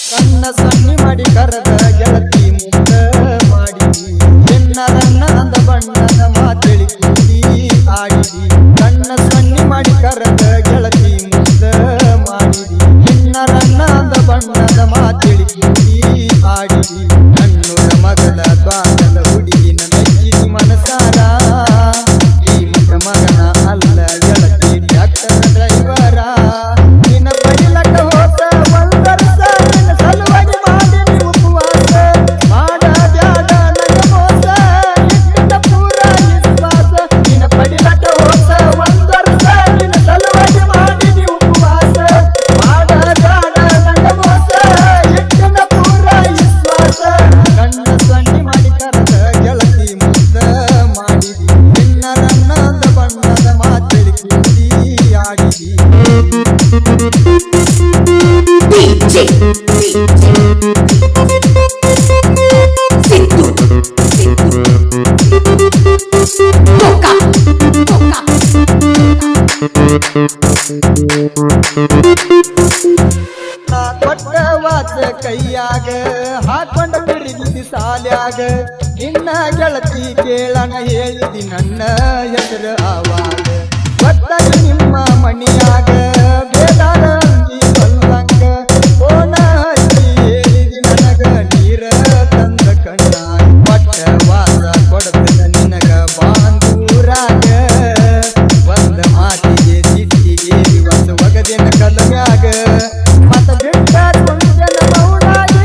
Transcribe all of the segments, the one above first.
ಕಣ್ಣ ಸಣ್ಣಿ ಮಾಡಿ ಕರೆದ ಗೆಳತಿ ಮುಗ್ಧ ಮಾಡಿದಿ ಎನ್ನರನ್ನ ಅಂದ ಬಣ್ಣದ ಮಾತೇಳಿ ಕೂಡಿ ಆಡಿದಿ ಕಣ್ಣ ಸಣ್ಣಿ ಮಾಡಿ ಕರೆದ ಗೆಳತಿ ಮುಗ್ಧ ಮಾಡಿದಿ ಎನ್ನರನ್ನ ಅಂದ ಬಣ್ಣದ ಮಾತೇಳಿ ಕೂಡಿ ಆಡಿದಿ ನನ್ನೂರ ಮಗಲ ಬಾಗಲ ಹುಡುಗಿನ ಮೆಚ್ಚಿದಿ ಮನಸಾರ ಈ ಮುಖ ಮಗನ ಅಲ್ಲ ಗೆಳತಿ ಟ್ರ್ಯಾಕ್ಟರ್ ಡ್ರೈವರ ನಿನ್ನ ಬಡಿಲಕ ಹೋತ ಒಂದರ್ಸ ನಿನ್ನ ಸಲುವಾಗಿ ಮಾಡಿ ನೀವು ಉಪವಾಸ ಮಾಡ ಬ್ಯಾಡ ನನ್ನ ಮೋಸ ಇಟ್ಟ ಪೂರ ವಿಶ್ವಾಸ ನಿನ್ನ ಬಡಿಲಕ ಹೋತ ಒಂದರ್ಸ ನಿನ್ನ ಸಲುವಾಗಿ ಮಾಡಿ ನೀವು ಉಪವಾಸ ಮಾಡ ಬ್ಯಾಡ ನನ್ನ ಮೋಸ ಇಟ್ಟ ಪೂರ ವಿಶ್ವಾಸ ಕಣ್ಣ ಸಣ್ಣಿ ಮಾಡಿ ಕರೆದ ಗೆಳತಿ ಮುಗ್ಧ ಮಾಡಿದಿ ನಿನ್ನರನ್ನದ ಬಣ್ಣದ ಮಾತೇಳಿ ಕೂಡಿ ಆಡಿದಿ DJ Situ Toca ಕೊಟ್ಟ ವಾಚ ಕೈಯಾಗ ಹಾಕೊಂಡ ಬಿರಿದಿ ಸಾಲ್ಯಾಗ ನಿನ್ನ ಗೆಳತಿ ಕೇಳನ ಹೇಳಿದಿ ನನ್ನ ಹೆಸರು ಆವಾಗ ಒಟ್ಟಾಗಿ ನಿಮ್ಮ ಮಣಿಯಾಗ ಬೇದಾರ ಅಂಗಿ ಬಲ್ಲಂಗ ಓನ ಹಚ್ಚಿ ಹೇಳಿದಿ ನನಗ ನೀರ ತಂದ ಕಣ್ಣಾಗ ಕೊಟ್ಟ ವಾಸ ಕೊಡತನ ನಿನಗ ಬಾಂದೂರಾಗ ಒಂದ ಮಾತಿಗೆ ಸಿಟ್ಟಿಗೆ ದಿವಸ ಒಗದಿನ ಕಲಮ್ಯಾಗ ಮತ ಬಿಟ್ಟ ಕುಂಚನ ಮೌನಾಗಿ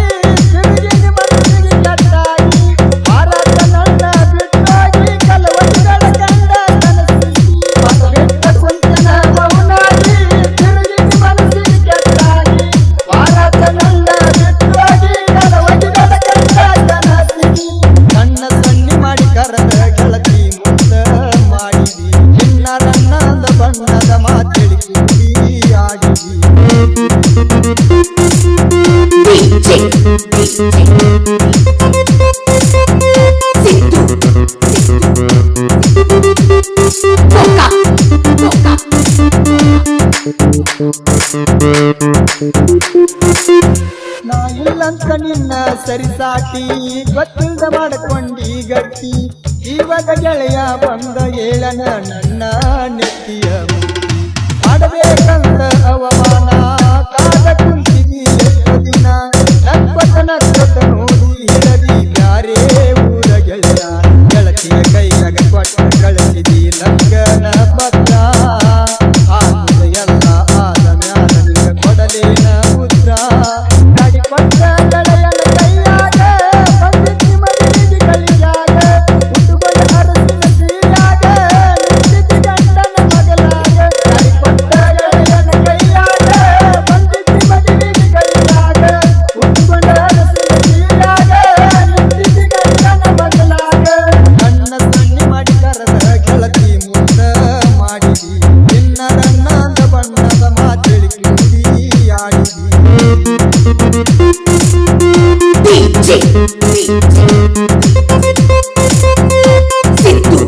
ತಿರುಗಿನ ಮನಸ್ಸಿಗೆ ಕೆಟ್ಟಾಗಿ ಭಾರತ ನನ್ನ ಬಿಟ್ಟಾಗಿ ಕಲವತಿಗಳ ಕಂಡ ಕನಸಿಗೆ ಮತ ಬಿಟ್ಟ ಕುಂಚನ ಮೌನಾಗಿ ತಿರುಗಿನ ಮನಸ್ಸಿಗೆ ಕೆಟ್ಟಾಗಿ ಭಾರತ ನನ್ನ ಬಿಟ್ಟಾಗಿ ಕಲವತಿಗಳ ಕಂಡ ಕನಸಿಗೆ ಕಣ್ಣ ಸಣ್ಣಿ ಮಾಡಿ ಕರೆದ ಗೆಳತಿ ಮುಗ್ಧ ಮಾಡಿದಿ ಚಿನ್ನರನ್ನದ ಬಣ್ಣದ ಮಾತೇಳಿ ಕೂಡಿ ಆಡಿದಿ DJ Situ Toca ನಾ ಇಲ್ಲಂತ ನಿನ್ನ ಸರಿಸಾಟಿ ಗೊತ್ತಿಲ್ದ ಮಾಡ್ಕೊಂಡಿ ಗಟ್ಟಿ ಇವಾಗ ಗೆಳೆಯ ಬಂದ ಏಳನ ನನ್ನ ನೆತ್ತಿಯ ಮುಟ್ಟಿ ಮಾಡಬೇಕಂತ ಅವಮಾನ ಕಾದ ಕುಂತಿದಿ ಎಷ್ಟು ದಿನ ನಕ್ಕೊತ ನೋಡಿ ಹಿಡದಿ ಬ್ಯಾರೆ ಊರ ಗೆಳೆಯ ಗೆಳತಿಯ ಕೈಯಾಗ ಕೊಟ್ಟ ಕಳಿಸಿದಿ ಲಗ್ನ ಪತ್ರ ಆಗುದ ಎಲ್ಲ ಆದ ಮ್ಯಾಲ ನಿಂಗ ಕೊಡಲೇನ ಉತ್ರ ಗಾಡಿ ಕೊಟ್ಟ ಗೆಳೆಯನ ಕೈಯಾಗ ಬಂದಿದ್ದಿ ಮದುವೆಗೆ ಕಳಿಯಾಗ ಉಟ್ಟುಕೊಂಡ ಅರಸಿನ ಸೀರ್ಯಾಗ ನಿಂತಿದ್ದಿ ಗಂಡನ ಮಗಲಾಗ ಗಾಡಿ ಕೊಟ್ಟ ಗೆಳೆಯನ ಕೈಯಾಗ ಬಂದಿದ್ದಿ ಮದುವೆಗೆ ಕಳಿಯಾಗ ಉಟ್ಟುಕೊಂಡ ಅರಸಿನ ಸೀರ್ಯಾಗ ನಿಂತಿದ್ದಿ ಗಂಡನ ಮಗಲಾಗ ಕಣ್ಣ ಸಣ್ಣಿ ಮಾಡಿ ಕರೆದ ಗೆಳತಿ ಮುಗ್ಧ ಮಾಡಿದಿ ನಿನ್ನರನ್ನದ ಬಣ್ಣದ ಮಾತೇಳಿ ಕೂಡಿ ಆಡಿದಿ DJ Situ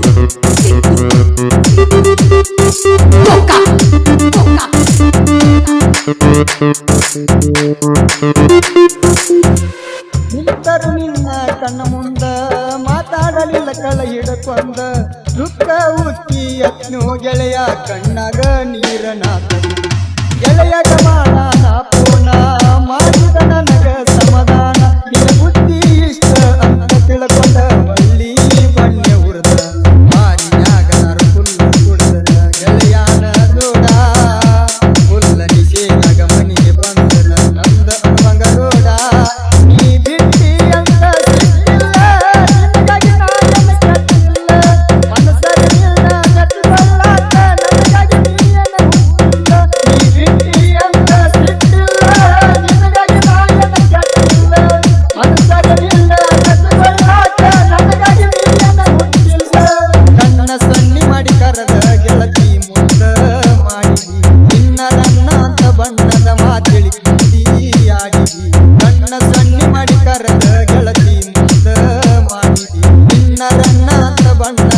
Toca ನಿಂತರು ನಿನ್ನ ಕಣ್ಣ ಮುಂದ ಮಾತಾಡಲಿಲ್ಲ ಕಳ ಹಿಡಕೊಂದ ದುಃಖ ಉತ್ತಿ ಯತ್ನು ಗೆಳೆಯ ಕಣ್ಣಾಗ ನೀರನ ಗೆಳೆಯಗ ಮಾಡಾನ ಪೋನ ಮಾಡಿದ ನನಗ ಸಮಾಧಾನ ನಿನ್ನ ಬುದ್ಧಿ ಇಷ್ಟ ಅಂತ ತಿಳ್ಕೊಂಡ ಬಳ್ಳಿ ಬಣ್ಣ ಉರ್ದ ಮಾರಿಯಾಗ ನರು ಫುಲ್ಲ ಕುಡ್ದ ಗೆಳೆಯಾನ ದೂಡ ಫುಲ್ಲ ನಿಶೇನಾಗ ಮನಿಗೆ ಬಂದ ನಂದ ಮಂಗರೋಡ ನೀ ಬಿಟ್ಟಿ ಅಂತ ಸಿಟ್ಟಿಲ್ಲ ನಿನಗಾಗಿ ನಾಯನ ಕೆಟ್ಟಿಲ್ಲ ಮನಸ್ಸಾಗ ನಿನ್ನ ನೆಟ್ಟುಕೊಳ್ಳಾಕ ನನಗಾಗಿ ನೀಯನ ಹುಟ್ಟಿಲ್ಲ ನೀ ಬಿಟ್ಟಿ ಅಂತ ಸಿಟ್ಟಿಲ್ಲ ನಿನಗಾಗಿ ನಾಯನ ಕೆಟ್ಟಿಲ್ಲ ಮನಸ್ಸಾಗ ನಿನ್ನ ನೆಟ್ಟುಕೊಳ್ಳಾಕ ನನಗಾಗಿ ನೀಯನ ಹುಟ್ಟಿಲ್ಲ ಕಣ್ಣ ಸಣ್ಣಿ ಮಾಡಿ ಕರೆದ ಗೆಳತಿ ಮುಗ್ಧ ಮಾಡಿದಿ ನಿನ್ನರನ್ನ ಅಂತ ಬಣ್ಣದ ಮಾತೇಳಿ ಕೂಡಿ ಆಡಿದಿ ಕಣ್ಣ ಸಣ್ಣಿ ಮಾಡಿ ಕರೆದ ಗೆಳತಿ ಮುಗ್ಧ ಮಾಡಿದಿ ನಿನ್ನರನ್ನ ಅಂತ ಬಣ್ಣ